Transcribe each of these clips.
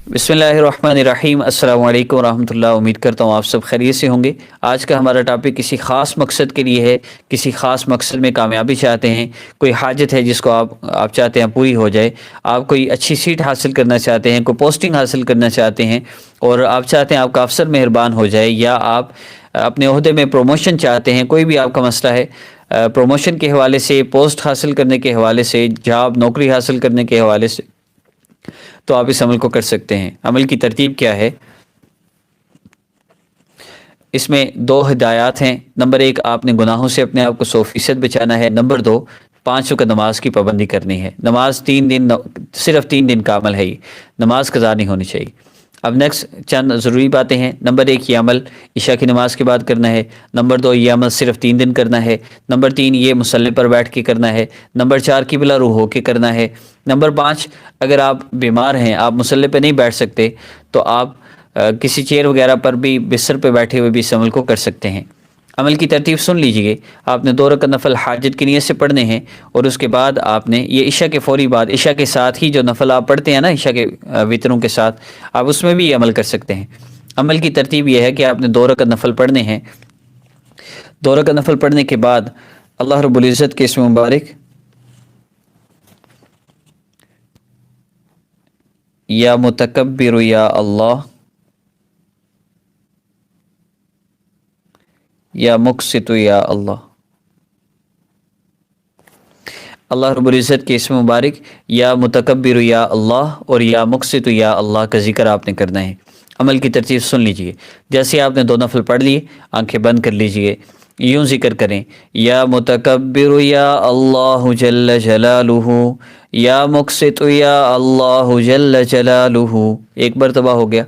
बिस्मिल्लाहिर्रहमानिर्रहीम। अस्सलाम वालेकुम रहमतुल्लाह। उम्मीद करता हूँ आप सब खैरियत से होंगे। आज का हमारा टॉपिक किसी ख़ास मकसद के लिए है। किसी ख़ास मकसद में कामयाबी चाहते हैं, कोई हाजत है जिसको आप चाहते हैं पूरी हो जाए। आप कोई अच्छी सीट हासिल करना चाहते हैं, कोई पोस्टिंग हासिल करना चाहते हैं और आप चाहते हैं आपका अफसर मेहरबान हो जाए, या आप अपने ओहदे में प्रमोशन चाहते हैं। कोई भी आपका मसला है, प्रमोशन के हवाले से, पोस्ट हासिल करने के हवाले से, जॉब नौकरी हासिल करने के हवाले से, तो आप इस अमल को कर सकते हैं। अमल की तरतीब क्या है? इसमें दो हिदायत हैं। नंबर एक, आपने गुनाहों से अपने आप को 100% बचाना है। नंबर दो, 5 वक्त नमाज की पाबंदी करनी है। नमाज 3 दिन, सिर्फ 3 दिन का अमल है ये, नमाज कज़ा नहीं होनी चाहिए। अब नेक्स्ट चंद ज़रूरी बातें हैं। नंबर एक, ये अमल इशा की नमाज के बाद करना है। नंबर दो, ये अमल सिर्फ 3 दिन करना है। नंबर तीन, ये मुसल्ले पर बैठ के करना है। नंबर चार, किबला रूह होके करना है। नंबर पाँच, अगर आप बीमार हैं, आप मुसल्ले पे नहीं बैठ सकते, तो आप किसी चेयर वगैरह पर भी, बिस्तर पे बैठे हुए भी इस अमल को कर सकते हैं। अमल की तरतीब सुन लीजिए। आपने 2 रकात नफल हाजत की नीयत से पढ़ने हैं, और उसके बाद आपने ये इशा के फौरी बाद, इशा के साथ ही जो नफल आप पढ़ते हैं ना, इशा के वितरों के साथ, आप उसमें भी ये अमल कर सकते हैं। अमल की तरतीब ये है कि आपने 2 रकात नफल पढ़ने हैं। 2 रकात नफल पढ़ने के बाद अल्लाह रब्बुल इज़्ज़त के इसम मुबारक या मुतकब्बिर या अल्लाह, या मुक़सित या अल्लाह, अल्लाह रब्बुल इज़्ज़त के इसम मुबारक या मुतकब्बिर या अल्लाह और या मुक़सित या अल्लाह का ज़िक्र आपने करना है। अमल की तरतीब सुन लीजिए। जैसे आपने 2 नफल पढ़ लिए, आंखें बंद कर लीजिए, यूँ ज़िक्र करें, या मुतकब्बिर या अल्लाह जल्ल जलालुहु, या मुक़सित या अल्लाह जल्ल जलालुहु। एक मरतबा हो गया।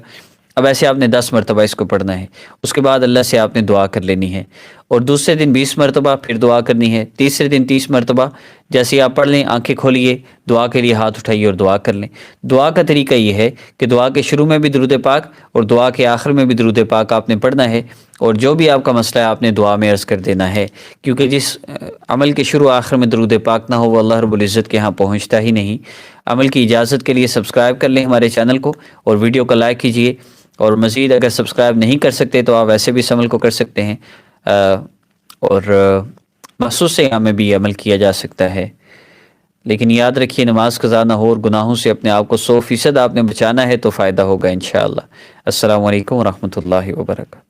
अब ऐसे आपने 10 मरतबा इसको पढ़ना है। उसके बाद अल्लाह से आपने दुआ कर लेनी है, और दूसरे दिन 20 मरतबा फिर दुआ करनी है। तीसरे दिन 30 मरतबा। जैसे आप पढ़ लें, आंखें खोलिए, दुआ के लिए हाथ उठाइए और दुआ कर लें। दुआ का तरीका ये है कि दुआ के शुरू में भी दरूद पाक और दुआ के आखिर में भी दरूद पाक आपने पढ़ना है, और जो भी आपका मसला है आपने दुआ में अर्ज़ कर देना है। क्योंकि जिस अमल के शुरू आखिर में दरूद पाक ना हो, वो अल्लाह रब्बुल इज़्ज़त के यहाँ पहुँचता ही नहीं। अमल की इजाज़त के लिए सब्सक्राइब कर लें हमारे चैनल को, और वीडियो को लाइक कीजिए। और मज़ीद अगर सब्सक्राइब नहीं कर सकते तो आप वैसे भी इस अमल को कर सकते हैं, और महसूस यहाँ में भी अमल किया जा सकता है। लेकिन याद रखिए, नमाज कज़ा ना हो और गुनाहों से अपने आप को 100% आपने बचाना है, तो फ़ायदा होगा इंशाअल्लाह। अस्सलामु अलैकुम व रहमतुल्लाहि व बरकातहू।